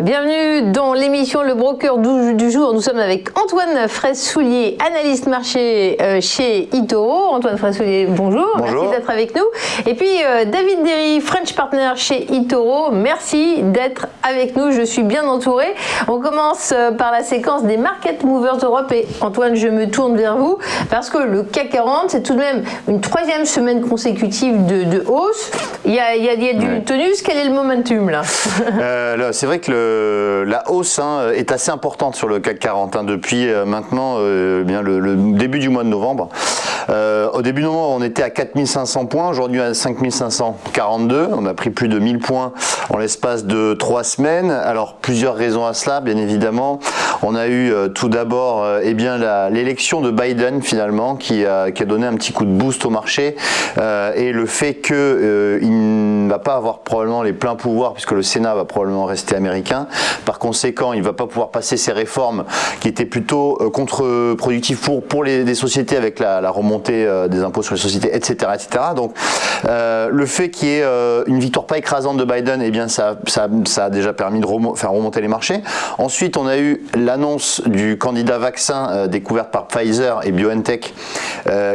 Bienvenue dans l'émission Le Broker du jour. Nous sommes avec Antoine Fraisse-Soulier, analyste marché chez eToro. Antoine Fraisse-Soulier, bonjour. Merci d'être avec nous. Et puis David Derry, French Partner chez eToro. Merci d'être avec nous. Je suis bien entourée. On commence par la séquence des Market Movers Europe. Et Antoine, je me tourne vers vous parce que le CAC 40, c'est tout de même une troisième semaine consécutive de hausse. Il y a du tonus. Quel est le momentum là? C'est vrai que la hausse est assez importante sur le CAC 40 depuis maintenant le début du mois de novembre. Au début novembre, on était à 4500 points, aujourd'hui à 5542. On a pris plus de 1000 points en l'espace de 3 semaines. Alors, plusieurs raisons à cela, bien évidemment. On a eu tout d'abord l'élection de Biden, finalement, qui a donné un petit coup de boost au marché. Et le fait qu'il ne va pas avoir probablement les pleins pouvoirs, puisque le Sénat va probablement rester américain. Par conséquent, il ne va pas pouvoir passer ces réformes qui étaient plutôt contre-productives pour les sociétés avec la remontée des impôts sur les sociétés, etc. etc. Donc, le fait qu'il y ait une victoire pas écrasante de Biden, eh bien, ça a déjà permis de faire remonter les marchés. Ensuite, on a eu l'annonce du candidat vaccin découvert par Pfizer et BioNTech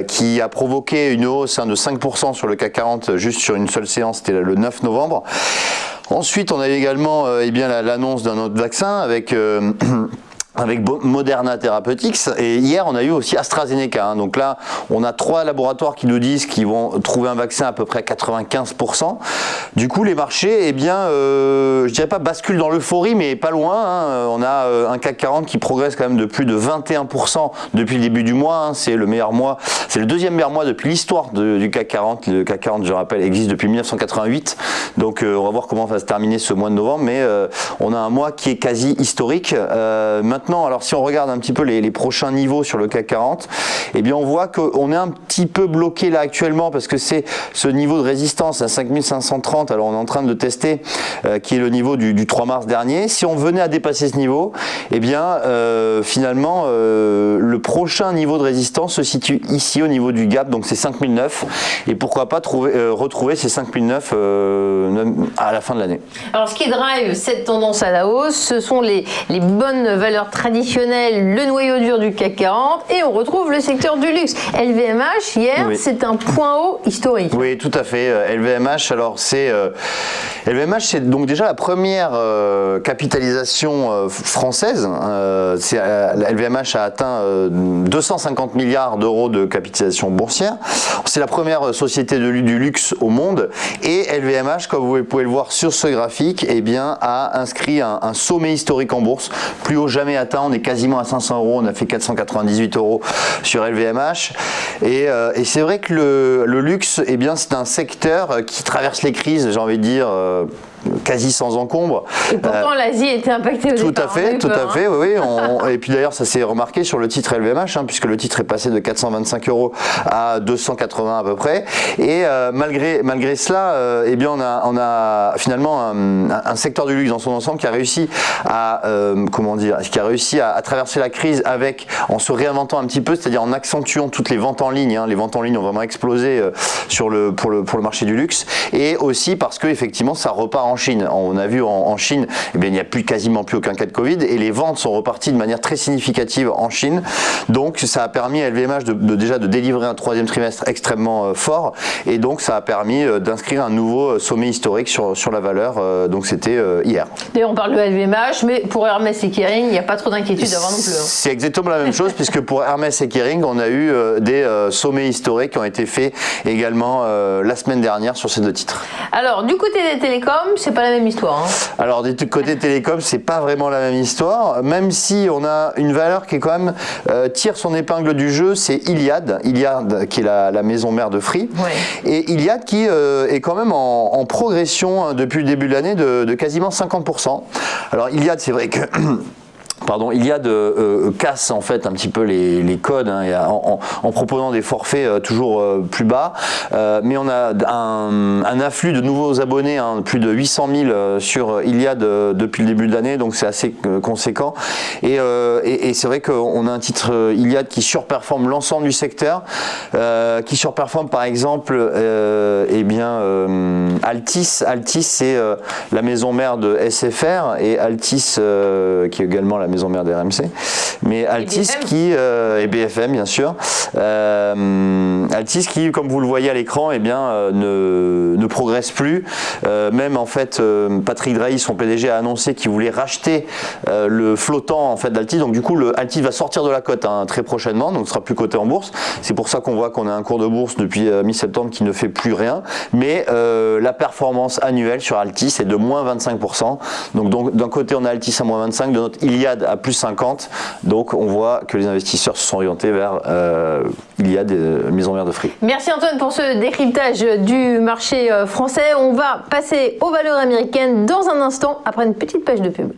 qui a provoqué une hausse de 5% sur le CAC 40 juste sur une seule séance, c'était le 9 novembre. Ensuite, on a eu également l'annonce d'un autre vaccin avec Moderna Therapeutics, et hier on a eu aussi AstraZeneca. Donc là, on a 3 laboratoires qui nous disent qu'ils vont trouver un vaccin à peu près à 95%. Du coup, les marchés, je dirais pas basculent dans l'euphorie, mais pas loin. On a un CAC 40 qui progresse quand même de plus de 21% depuis le début du mois. C'est le meilleur mois, c'est le deuxième meilleur mois depuis l'histoire du CAC 40. Le CAC 40, je rappelle, existe depuis 1988. Donc on va voir comment va se terminer ce mois de novembre, mais on a un mois qui est quasi historique. Maintenant, alors si on regarde un petit peu les prochains niveaux sur le CAC 40, eh bien on voit qu'on est un petit peu bloqué là actuellement parce que c'est ce niveau de résistance à 5530, alors on est en train de le tester, qui est le niveau du 3 mars dernier. Si on venait à dépasser ce niveau, eh bien finalement le prochain niveau de résistance se situe ici au niveau du gap, donc c'est 5009, et pourquoi pas retrouver ces 5009 à la fin de l'année. Alors ce qui drive cette tendance à la hausse, ce sont les bonnes valeurs traditionnelles, le noyau dur du CAC 40, et on retrouve le secteur du luxe. LVMH, hier, c'est un point haut historique. Oui, tout à fait. LVMH, alors LVMH, c'est donc déjà la première capitalisation française. LVMH a atteint 250 milliards d'euros de capitalisation boursière. C'est la première société du luxe au monde, et LVMH, comme vous pouvez le voir sur ce graphique, a inscrit un sommet historique en bourse, plus haut jamais atteint. On est quasiment à 500 euros, on a fait 498 euros sur LVMH, et c'est vrai que le luxe, c'est un secteur qui traverse les crises, j'ai envie de dire, quasi sans encombre. Et pourtant l'Asie était impactée au départ. Tout à fait, oui. Et puis d'ailleurs ça s'est remarqué sur le titre LVMH, puisque le titre est passé de 425 euros à 280 à peu près. Et malgré cela, on a finalement un secteur du luxe dans son ensemble qui a réussi à traverser la crise en se réinventant un petit peu, c'est-à-dire en accentuant toutes les ventes en ligne. Les ventes en ligne ont vraiment explosé pour le marché du luxe, et aussi parce que effectivement ça repart en Chine. On a vu en Chine, il n'y a quasiment plus aucun cas de Covid, et les ventes sont reparties de manière très significative en Chine. Donc ça a permis à LVMH déjà de délivrer un 3e trimestre extrêmement fort, et donc ça a permis d'inscrire un nouveau sommet historique sur la valeur. Donc c'était hier. D'ailleurs on parle de LVMH, mais pour Hermès et Kering, il n'y a pas trop d'inquiétude à avoir non plus. C'est exactement la même chose, puisque pour Hermès et Kering, on a eu des sommets historiques qui ont été faits également la semaine dernière sur ces 2 titres. Alors du côté des télécoms, c'est pas la même histoire. Alors du côté télécom, c'est pas vraiment la même histoire, même si on a une valeur qui est quand même tire son épingle du jeu, c'est Iliad qui est la maison mère de Free, et Iliad qui est quand même en progression depuis le début de l'année de quasiment 50%. Alors Iliad, c'est vrai que Iliad casse en fait un petit peu les codes hein, en proposant des forfaits toujours plus bas, mais on a un afflux de nouveaux abonnés, hein, plus de 800 000 sur Iliad depuis le début de l'année, donc c'est assez conséquent. Et c'est vrai qu'on a un titre Iliad qui surperforme l'ensemble du secteur, qui surperforme par exemple Altice. Altice c'est la maison mère de SFR et Altice qui est également la maison mère d'RMC, mais Altice et BFM bien sûr. Altice qui, comme vous le voyez à l'écran, ne progresse plus. Même en fait, Patrick Drahi, son PDG, a annoncé qu'il voulait racheter le flottant en fait d'Altis. Donc du coup, Altis va sortir de la cote hein, très prochainement, donc ne sera plus coté en bourse. C'est pour ça qu'on voit qu'on a un cours de bourse depuis mi-septembre qui ne fait plus rien. Mais la performance annuelle sur Altis est de moins 25%. Donc d'un côté, on a Altis à moins 25, de notre Iliad à plus 50. Donc on voit que les investisseurs se sont orientés vers Iliad, maison mère de Free. Merci Antoine pour ce décryptage du marché français. On va passer aux valeurs américaines dans un instant après une petite page de pub.